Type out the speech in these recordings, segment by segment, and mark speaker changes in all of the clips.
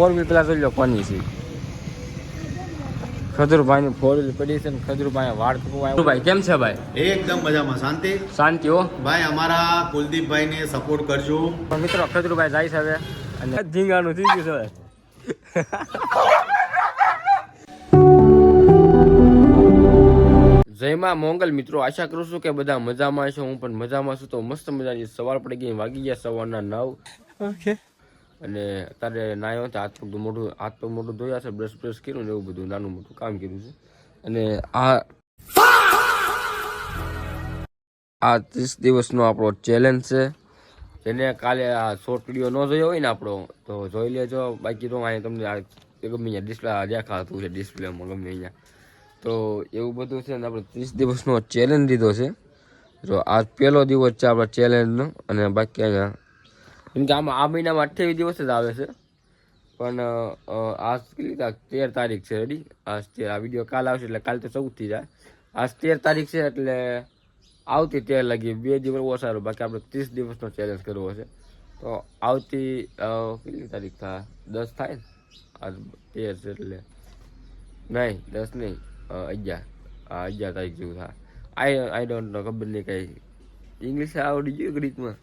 Speaker 1: 4 wheel પેલા જોઈ લો કોની છે. ખજૂરભાઈ ની 4 વ્હીલ પડી છે ને ખજૂરભાઈ વાળ કપવા. ભાઈ કેમ છે ભાઈ?
Speaker 2: એકદમ મજામાં. શાંતિ
Speaker 1: શાંતિ હો
Speaker 2: ભાઈ. અમારા કુલદીપભાઈ ને સપોર્ટ કરજો.
Speaker 1: પણ મિત્રો ખજૂરભાઈ જાય છે હવે અને ઝીંગાનું થઈ ગયું છે. જયમાં મોંગલ મિત્રો, આશા કરું છું કે બધા મજામાં છે. હું પણ મજામાં છું. તો મસ્ત મજાની સવાર પડી ગઈ, વાગી ગયા સવારના 9. ઓકે. અને અત્યારે નાયો તો હાથ પગ મોઢું ધોયા છે, બ્રશ કર્યું ને એવું બધું નાનું મોટું કામ કર્યું છે. અને આ 30 દિવસનો આપણો ચેલેન્જ છે, જેને કાલે આ શોર્ટ વિડીયો ન જોયો હોય ને આપણો તો જોઈ લેજો. બાકી તો અહીંયા તમને ગમે અહીંયા ડિસ્પ્લે દેખાતું છે, ડિસ્પ્લેમાં ગમે અહીંયા. તો એવું બધું છે ને આપણે 30 દિવસનો ચેલેન્જ લીધો છે. જો આ પહેલો દિવસ છે આપણા ચેલેન્જનો. અને બાકી અહીંયા કેમ કે આમાં આ મહિનામાં 28 દિવસ જ આવે છે, પણ આજ કેટલી તારીખ? 13 તારીખ છે. રેડી? આજ આ વિડીયો કાલ આવશે એટલે કાલ તો 14 થઈ જાય. આજ 13 તારીખ છે એટલે આવતી 13 લાગી 2 દિવસ ઓછા. બાકી આપણે 30 દિવસનો ચેલેન્જ કરવો છે. તો આવતી કેટલી તારીખ થાય? 10 થાય ને? આજ 13 છે એટલે નહીં 10 નહીં 11. 11 તારીખ જેવું થાય. આઈ ડોન્ટ નો, ખબર નહીં કાંઈ ઇંગ્લિશ આવડી ગયું ગણિતમાં.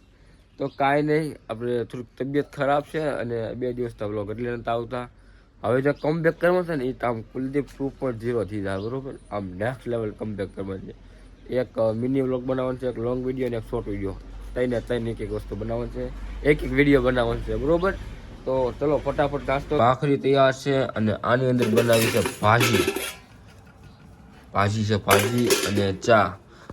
Speaker 1: તો કાંઈ નહીં, આપણે થોડીક તબિયત ખરાબ છે અને 2 દિવસથી વ્લોગ એટલે નથી આવતા. હવે જો કમબેક કરવાનું છે ને એ તો આમ કુલદીપ 2.0 થઈ જાય. બરોબર? આમ નેક્સ્ટ લેવલ કમબેક કરવાનું છે. એક મિની વ્લોગ બનાવવાનું છે, એક લોંગ વિડીયો અને એક શોર્ટ વિડીયો. ત્રણ એક વસ્તુ બનાવવાનું છે, એક વિડીયો બનાવવાનું છે. બરોબર? તો ચલો ફટાફટ નાસ્તો. ભાખરી તૈયાર છે અને આની અંદર બનાવી છે ભાજી અને ચા.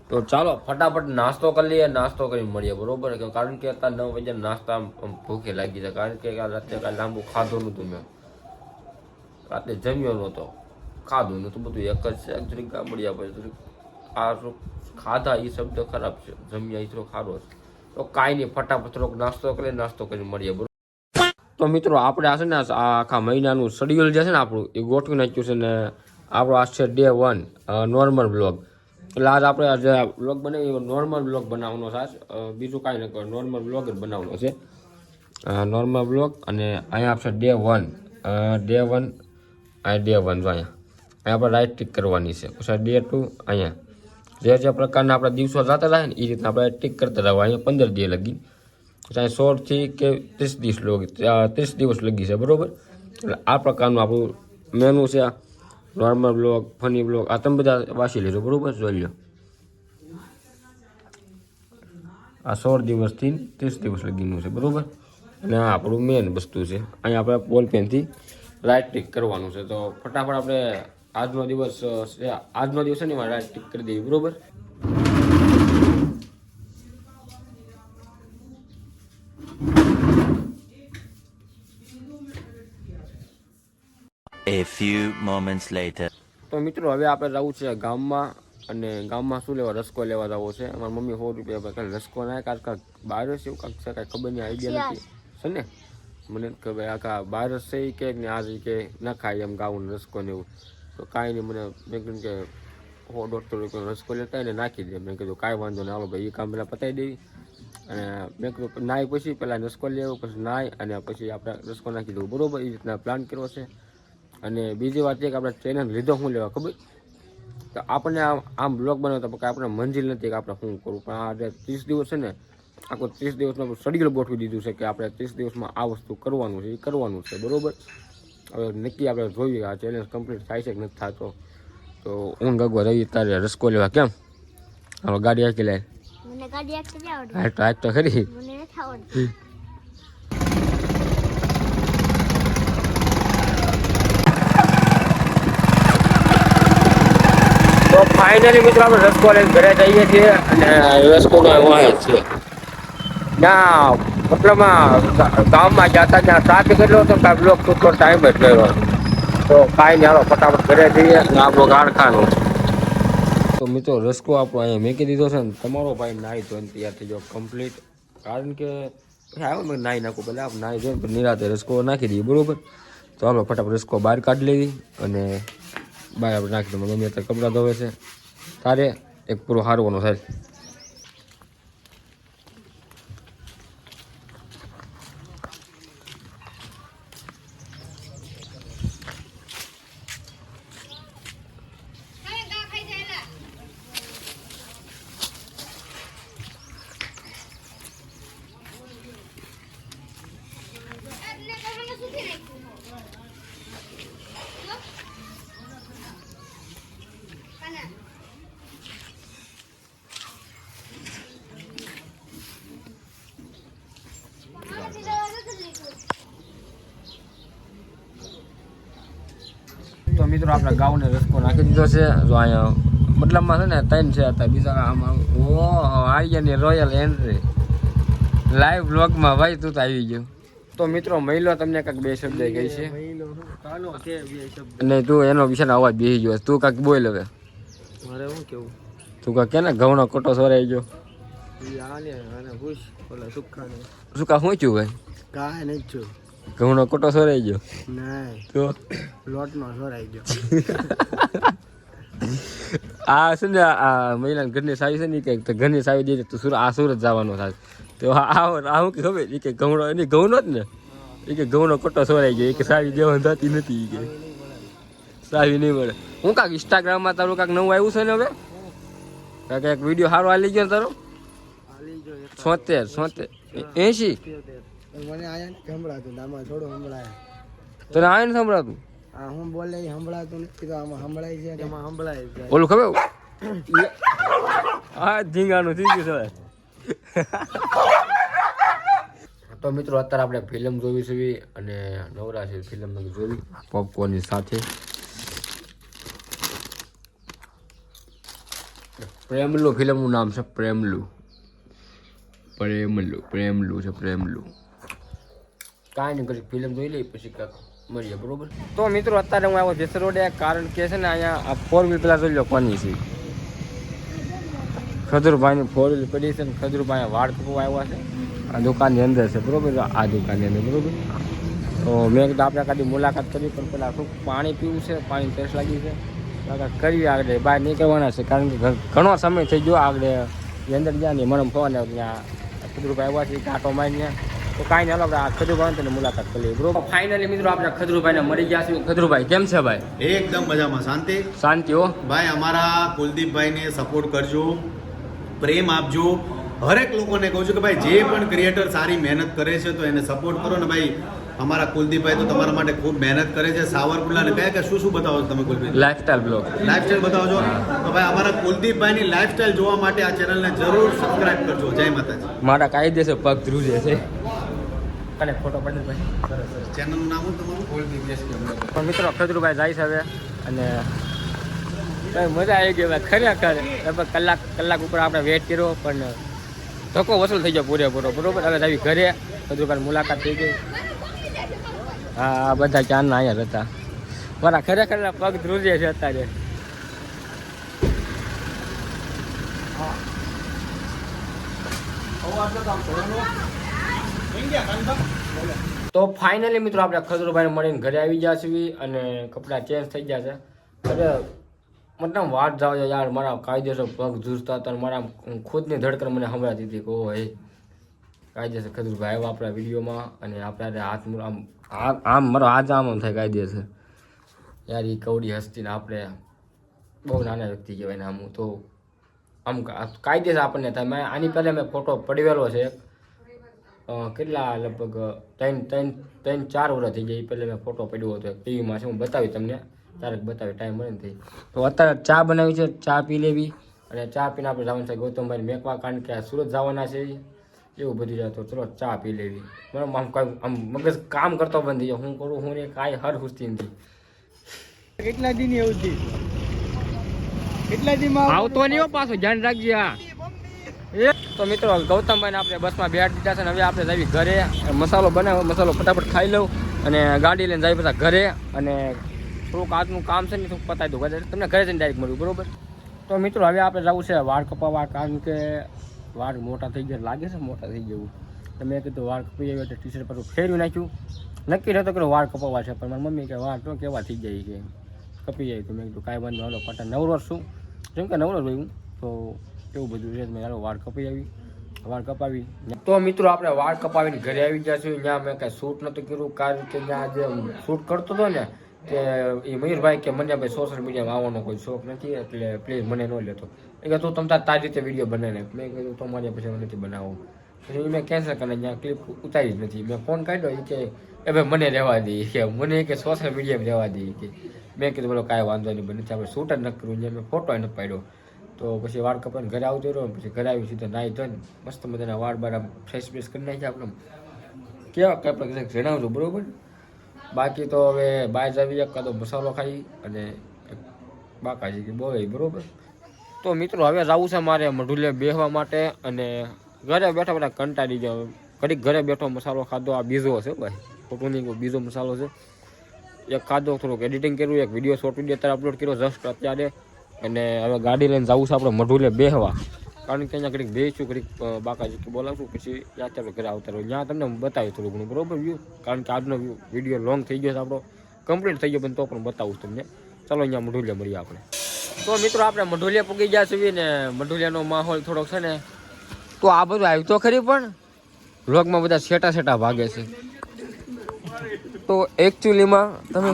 Speaker 1: તો ચાલો ફટાફટ નાસ્તો કરી લઈએ. નાસ્તો કરી મળીએ. બરોબર? કારણ કે અત્યારે 9 વાગ્યા નાસ્તા ભૂખે લાગી છે. કારણ કે રાત્રે કાંઈ લાંબુ ખાધું નહોતું મેં. રાતે જમ્યો નહોતો, ખાધું નહોતું, બધું એક જ છે. જરીક ગામડિયા પછી જરીક આ ખાધા એ શબ્દ ખરાબ છે, જમ્યા એ થોડો ખારો છે. તો કાંઈ નહીં, ફટાફટ થોડોક નાસ્તો કરી મળીએ. બરોબર? તો મિત્રો આપણે આ છે ને આ આખા મહિનાનું શેડ્યુલ જે છે ને આપણું એ ગોઠવી નાખ્યું છે. ને આપણો આ છે ડે 1 નોર્મલ બ્લોગ. એટલે આજ આપણે જે બ્લોગ બનાવી નોર્મલ બ્લોગ બનાવવાનો છે. બીજું કાંઈ નહીં કરે, નોર્મલ બ્લોગ જ બનાવવાનો છે. Normal blog. અને અહીંયા આપશે ડે 1 જો અહીંયા આપણે રાઈટ ટિક કરવાની છે. પછી ડે 2 અહીંયા જે પ્રકારના આપણા દિવસો જતા રહે ને એ રીતના આપણે ટિક કરતા રહેવા. અહીંયા 15 દિવસ લગી, ચાહે 16 થી કે 30 દિવસ લગી છે. બરોબર? એટલે આ પ્રકારનું આપણું મેનુ છે. નોર્મલ બ્લોગ, ફની બ્લોગ, આ તમે બધા વાંચી લેજો. બરોબર? જોઈ લો. આ 16 દિવસથી 30 દિવસ લગીનું છે. બરોબર? અને આ આપણું મેન વસ્તુ છે. અહીંયા આપણે બોલ પેનથી રાઈટ ટિક કરવાનું છે. તો ફટાફટ આપણે આજનો દિવસ છે ને રાઈટ ટિક કરી દઈએ. બરોબર?
Speaker 3: A few moments later.
Speaker 1: તો મિત્રો હવે આપણે જવું છે ગામમાં. અને ગામમાં શું લેવા? રસકો લેવા જવો છે. અમારી મમ્મી 100 રૂપિયા કાંઈ રસકો ના કાંઈક બહાર છે એવું કાંઈક છે, કાંઈ ખબર નહીં, આઈડિયા નથી છે ને મને કે ભાઈ આખા બહાર છે કે આજે કે ના ખાય એમ ગાવું રસકો ને એવું. તો કાંઈ નહીં, મને મેં કીધું કે 100-150 રૂપિયાનો રસકો લેતા એને નાખી દે. મેં કીધું કાંઈ વાંધો નહીં, હાલો ભાઈ એ કામ પહેલાં પતાવી દેવી. અને મેં કીધું નાય પછી પહેલાં રસકો લેવું, પછી નાય અને પછી આપણે રસકો નાખી દેવું. બરોબર? એ રીતના પ્લાન કર્યો છે. અને બીજી વાત એ કે આપણે ચેનલ લીધો શું લેવા ખબર? તો આપણને આમ બ્લોગ બનાવતા પણ આપણે મંજિલ નથી કે આપણે શું કરવું. પણ આ જે 30 દિવસ છે ને, આખો 30 દિવસનું શેડ્યુલ ગોઠવી દીધું છે કે આપણે 30 દિવસમાં આ વસ્તુ કરવાનું છે, એ કરવાનું છે. બરોબર? હવે નક્કી આપણે જોઈએ આ ચેલેન્જ કમ્પ્લીટ થાય છે કે નથી થતો. તો હું ગગવા રવિ તારે રસકો લેવા કેમ? હાલો ગાડી હાકી લે.
Speaker 4: મને ગાડી હાકતા આવડે.
Speaker 1: હાક તો ખરી.
Speaker 4: મને નથી આવડતી.
Speaker 1: તો ફાઇનલી મિત્રો આપણે રસકો લઈને ઘરે જઈએ છીએ. અને રસકોનો વાય છે ના મતલબમાં ગામમાં જતા ત્યાં ટ્રાફિક એટલો હતો કે બ્લોક છૂટનો ટાઈમ જ ગયો. તો કાંઈ નહીં, હાલો ફટાફટ ઘરે જઈએ અને આપણો કારખાનું. તો મિત્રો રસકો આપણો અહીંયા મેકી દીધો છે ને તમારો ભાઈ નાહી ધોઈને તૈયાર થઈ જાઓ કમ્પ્લીટ. કારણ કે આવ્યો મેં નાહી નાખું પહેલાં આપણે નાહી ધોઈને નિરાતે રસકો નાખી દઈએ. બરાબર? તો હાલો ફટાફટ રસકો બહાર કાઢી લેવી અને બહાર આપણે નાખી દો. મમ્મી અત્યારે કપડાં ધોવે છે. તારે એક પૂરો હારવાનો થાય. મિત્રો આપણા ગાઉને રસ્કો નાખી દીધો છે. જો અહીંયા મતલબમાં છે ને 3 છે હતા, બીજા આમાં ઓહો આર્યની રોયલ એન્ટ્રી લાઈવ બ્લોગમાં. ભાઈ તું તો આવી ગયો. તો મિત્રો મહિલો તમને કાંઈક 2 શબ્દ કહી છે અને તું એનો વિશે અવાજ બેસી ગયો. તું કાંઈક બોલ હવે.
Speaker 5: મારે શું કેવું?
Speaker 1: તું કાંઈક કે ને ઘઉંનો કોટો સોરાઈ ગયો. શું કા શું થયું ભાઈ?
Speaker 5: કાંઈ નહીં છું.
Speaker 1: ઘઉંનો કોટો સોરાઈ ગયો
Speaker 5: નહીં,
Speaker 1: તો
Speaker 5: લોટનો સોરાઈ ગયો.
Speaker 1: આ છે ને આ મહિલાને ઘરની સાવી છે ને કે ઘરની સાવી દે તો સુરત જવાનો થાય. તો આ હું કે ખબર એ કે ઘઉંનો એની ઘઉંનો જ ને એ કે ઘઉંનો કોટો સોરાઈ ગયો. એ કે સાવી દેવાની થતી નથી. કે સાવી નહીં મળે. હું કાંક ઇન્સ્ટાગ્રામમાં તારું કાંક નવું આવ્યું છે ને હવે કાંક એક વિડીયો સારો હાલી ગયો તારો 76 80.
Speaker 5: મને આયા સંભળાતું, આમાં થોડું સંભળાય.
Speaker 1: તને આવે ને સંભળાતું?
Speaker 5: આ હું બોલે એ સંભળાતું નથી, તો આમાં સંભળાય છે. એમાં સંભળાય છે.
Speaker 1: ઓલું ખબર હા ઝીંગાનું થઈ ગયું છે. તો મિત્રો અત્યારે આપણે ફિલ્મ જોવી છે અને નવરા છે ફિલ્મ જોવી પોપકોર્નની સાથે. પ્રેમલુ ફિલ્મનું નામ છે પ્રેમલુ છે પ્રેમલુ. કાંઈ નહીં કરી ફિલ્મ જોઈ લઈ પછી કાંક મળીએ બરોબર. તો મિત્રો અત્યારે હું આવ્યો જેસર રોડે, કારણ કે છે ને અહીંયા આ 4 વ્હીલ પેલા જોઈ લો કોની છે. ખજૂરભાઈની 4 વ્હીલ પડી છે ને ખજૂરભાઈ વાળ કપવા આવ્યા છે. આ દુકાનની અંદર છે બરોબર, આ દુકાનની અંદર બરોબર. તો મેં કીધું આપણે કાંઈ મુલાકાત કરી, પણ પેલા શું પાણી પીવું છે, પાણી ટેસ્ટ લાગી છે કરવી. આગળ બહાર નીકળવાના છે કારણ કે ઘણો સમય થઈ ગયો. આગળ અંદર ગયા ને મને ફોન આવ્યો ત્યાં ખજૂરભાઈ આવ્યા છે કાંટો મારીને. તો કાંઈ નહીં આપણે આ ખજૂરભાઈ મુલાકાત કરી બરોબર. ફાઇનલી મિત્રો આપણે ખજૂરભાઈને મળી ગયા છે. ખજૂરભાઈ કેમ છે ભાઈ?
Speaker 2: એકદમ મજામાં.
Speaker 1: શાંતિ હો
Speaker 2: ભાઈ. અમારા કુલદીપભાઈને સપોર્ટ કરજો, પ્રેમ આપજો. હરેક લોકોને કહું છું કે ભાઈ જે પણ ક્રિએટર સારી મહેનત કરે છે તો એને સપોર્ટ કરો ને ભાઈ. અમારા કુલદીપભાઈ તો તમારા માટે ખૂબ મહેનત કરે છે. સાવરકુંડલા ને કયા શું બતાવો છો તમે કુલદીપ?
Speaker 1: લાઈફસ્ટાઈલ બ્લોગ
Speaker 2: બતાવો છો. તો ભાઈ અમારા કુલદીપભાઈની લાઈફસ્ટાઈલ જોવા માટે આ ચેનલને જરૂર સબસ્ક્રાઇબ કરજો. જય માતાજી.
Speaker 1: મારા કાયદેસર પગ ધ્રુજે છે. અને ફોટો પડી ભાઈ
Speaker 2: ચેનલનું નામ શું તમારું?
Speaker 1: પણ મિત્રો ખજૂરભાઈ જાય છે હવે અને ભાઈ મજા આવી ગઈ ભાઈ ખરેખર. લગભગ કલાક ઉપર આપણે વેઇટ કર્યો પણ ધક્કો વસૂલ થઈ ગયો પૂરેપૂરો બરોબર. હવે આવી ઘરે ખજૂરભાઈ મુલાકાત થઈ ગઈ. હા બધા ચાંદના અહીંયા હતા. મારા ખરેખર પગ ધ્રુજે છે અત્યારે. તો ફાઇનલી મિત્રો આપણે ખજૂરભાઈને મળીને ઘરે આવી ગયા છીએ અને કપડાં ચેન્જ થઈ ગયા છે. અરે મતલબ વાત જાવ યાર, મારા કાયદેસર પગ ધ્રુજતા હતા. મારા ખુદની ધડકન મને સંભળાતી હતી કે ઓહો એ કાયદેસર ખજૂરભાઈ આવ્યા આપણા વિડીયોમાં અને આપણે હાથ આમ મારો હાથ આમ થાય કાયદેસર યાર. એ કવડી હસ્તીને આપણે બહુ નાના વ્યક્તિ કહેવાય ને આમ તો આમ કાયદેસર આપણને થાય. મેં આની પહેલાં મેં ફોટો પડવેલો છે કેટલા લગભગ 3-4 વર્ષ થઈ જાય. પહેલાં મેં ફોટો પડ્યો હતો ટીવીમાં છે. હું બતાવી તમને ત્યારે બતાવી ટાઈમ મળે ને થઈ. તો અત્યારે ચા બનાવી છે, ચા પી લેવી અને ચા પીને આપણે જવાનું છે ગૌતમભાઈને મેકવા, કારણ કે આ સુરત જવાના છે એવું બધું જાય. તો ચલો ચા પી લેવી. બરાબર આમ કાંઈ આમ મગજ કામ કરતો બંધ થઈ જાય. હું કરું હું ને કાંઈ હર ખુશતી નથી.
Speaker 5: કેટલા દી ની એવું હતી? કેટલા દી માં
Speaker 1: આવતો નહીં પાછો ધ્યાન રાખજે. હા તો મિત્રો ગૌતમભાઈને આપણે બસમાં બેઠ દીધા છે ને હવે આપણે જઈએ ઘરે. મસાલો બનાવો, મસાલો ફટાફટ ખાઈ લઉં અને ગાડી લઈને જાય બધા ઘરે. અને થોડુંક આજનું કામ છે ને થોડુંક પતાવી દઉં ઘરે, તમને ઘરે જઈને ડાયરેક્ટ મળ્યું બરોબર. તો મિત્રો હવે આપણે જવું છે વાળ કપાવવા, કારણ કે વાળ મોટા થઈ ગયા લાગે છે મોટા થઈ જવું. તો મેં કીધું વાળ કપાઈ જાય એટલે ટી શર્ટ પર ફેરવી નાખ્યું. નક્કી નહોતો કે વાળ કપાવવા છે, પણ મારી મમ્મી કે વાળ તો કેવા થઈ જાય કે કપી જાય. તો મેં કીધું કાંઈ વાંધો હાલો પાટા નવરો છું, જેમ કે નવરો રહ્યું તો એવું બધું છે. મેં હાલો વાળ કપાવી. તો મિત્રો આપણે વાળ કપાવીને ઘરે આવી ગયા છીએ. ત્યાં મેં કાંઈ શૂટ નહોતું કર્યું, કારણ કે ત્યાં જે શૂટ કરતો હતો ને તે એ મયુરભાઈ કે મને ભાઈ સોશિયલ મીડિયામાં આવવાનો કોઈ શોખ નથી, એટલે પ્લીઝ મને ન લેતો. એ કે તું તારી રીતે વિડીયો બનાવીને. મેં કીધું તો મારે પછી નથી બનાવવું. પછી મેં કેન્સલ કરીને ત્યાં ક્લિપ ઉતારી જ નથી. મેં ફોન કાઢ્યો એ કે એ ભાઈ મને રહેવા દે કે મને કે સોશિયલ મીડિયામાં રહેવા દે કે. મેં કીધું બોલો કાંઈ વાંધો નહીં બને આપણે શૂટ જ ન કરવું. ત્યાં મેં ફોટો નથી પાડ્યો. તો પછી વાળ કપાઈને ઘરે આવતો રહ્યો. પછી ઘરે આવી સીધા નાહી ધોઈને મસ્ત મજાના વાળ બાર ફ્રેશ કરી નાખ્યા. આપણે કેવા આપણે જણાવજો બરોબર. બાકી તો હવે બહાર જાવી એક કાદો મસાલો ખાઈ અને બાકાજી કે બોલે બરોબર. તો મિત્રો હવે જવું છે મારે મઢુલે બેસવા માટે અને ઘરે બેઠા બેઠા કંટાળી જાવ. ઘડીક ઘરે બેઠો મસાલો ખાધો. આ બીજો છે ભાઈ, ખોટું નહીં, બીજો મસાલો છે. એક ખાધો, થોડુંક એડિટિંગ કર્યું, એક વિડીયો શોર્ટ વિડીયો અત્યારે અપલોડ કર્યો જસ્ટ અત્યારે. અને હવે ગાડી લઈને જવું છે આપણે મઢુલે બેસવા, કારણ કે અહીંયા ઘડીક બેસીશું, ઘડીક બાકાજી બોલાવશું, પછી અત્યારે ઘરે આવતા રહ્યું. ત્યાં તમને બતાવ્યું થોડું ઘણું બરોબર વ્યૂ, કારણ કે આજનો વિડીયો લોંગ થઈ ગયો છે આપણો, કમ્પ્લીટ થઈ ગયો, પણ તો પણ બતાવું તમને. ચાલો અહીંયા મઢુલે મળીએ આપણે. તો મિત્રો આપણે મઢુલિયા પૂગી ગયા છીએ ને મઢુલિયાનો માહોલ થોડોક છે ને, તો આ બધું આવ્યું તો ખરી, પણ વ્લોગમાં બધા સેટા ભાગે છે. તો એકચ્યુઅલીમાં તમે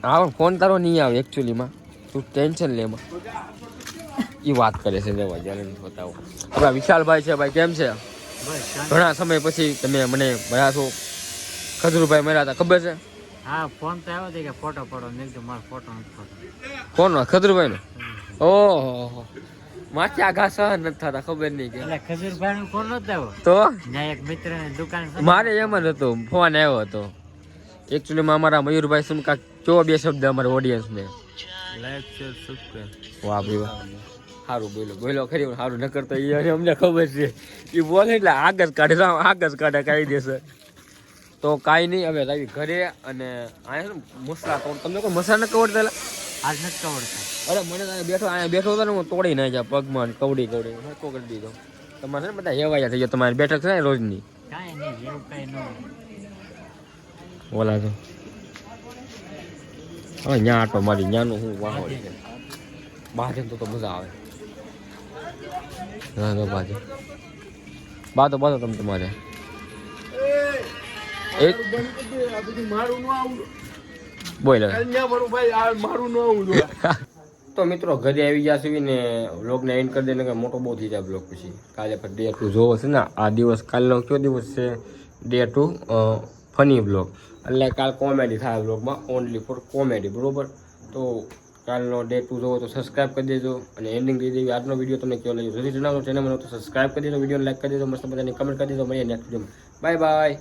Speaker 1: હા ફોન તારો નહીં આવે એકચ્યુઅલીમાં, તું ટેન્શન લે એમાં. એ વાત કરે છે લેવા જ્યારે બતાવો. આપણા વિશાલભાઈ છે ભાઈ, કેમ છે? ઘણા સમય પછી તમે મને મળ્યા છો. ખજરૂભાઈ મળ્યા હતા, ખબર છે?
Speaker 5: હા, ફોન તો આવ્યો હતો કે ફોટો પડો, મેં કીધું મારો ફોટો નથી પડતો.
Speaker 1: કોનો? ખજરૂભાઈ નો? ઓહો, માથે આ ઘા સહન નથી થતા, ખબર નહીં કે.
Speaker 5: એટલે ખજૂરભાઈ નો ફોન નતો આવ્યો
Speaker 1: તો
Speaker 5: ત્યાં એક મિત્ર ની દુકાન છે.
Speaker 1: મારે એમ જ હતું, ફોન આવ્યો હતો. એકચ્યુઅલીમાં અમારા મયુરભાઈ શું કાંક ચો બે શબ્દ અમારા ઓડિયન્સને.
Speaker 5: Like share subscribe.
Speaker 1: વાહ ભાઈ વાહ, સારું બોલો ખરી, સારું ન કરતો એ અમને ખબર છે. એ બોલે એટલે આગળ કાઢે કાઢી દેશે. તો કાંઈ નહીં, હવે આવી ઘરે. અને અહીંયા મસલા તોડ, તમને કોઈ મસલા ન કવડતા?
Speaker 5: આજ નથી કવડતા.
Speaker 1: અરે મને અહીંયા બેઠો હતો ને, હું તોડી નાખ્યા પગમાં, કવડી હરકો કરી દીધો. તમારે છે ને બધા હેવાયા થઈ ગયા, તમારી બેઠક છે ને રોજની.
Speaker 5: કાંઈ નહીં, એવું કઈ ન હોય.
Speaker 1: બોલા તો હવે ન્યા આટો મારી, ન્યાનું હું વાહો છે બહાર તો મજા આવે. ના તો બાતો તમે તમારે એક બોલ. તો મિત્રો ઘરે આવી ગયા છે ને વ્લોગને એન્ડ કરી દે, ને મોટો બહુ થઈ જાય વ્લોગ. પછી કાલે પણ ડે 2 જોવો છે ને. આ દિવસ કાલનો કયો દિવસ છે? ડે 2 ફની વ્લોગ, એટલે કાલ કોમેડી થાય વ્લોગમાં, ઓનલી ફોર કોમેડી બરોબર. તો કાલનો ડે 2 જોવો તો સબસ્ક્રાઈબ કરી દેજો અને એન્ડિંગ કરી દેવી. આજનો વિડીયો તમને કેવો લાગ્યો જરૂર જણાવો. ચેનલમાં તો સબસ્ક્રાઈબ કરી દેજો, વિડીયો લાઈક કરી દેજો, મસ્ત બધાની કમેન્ટ કરી દેજો. મળીએ નેક્સ્ટ વિડીયોમાં. Bye bye.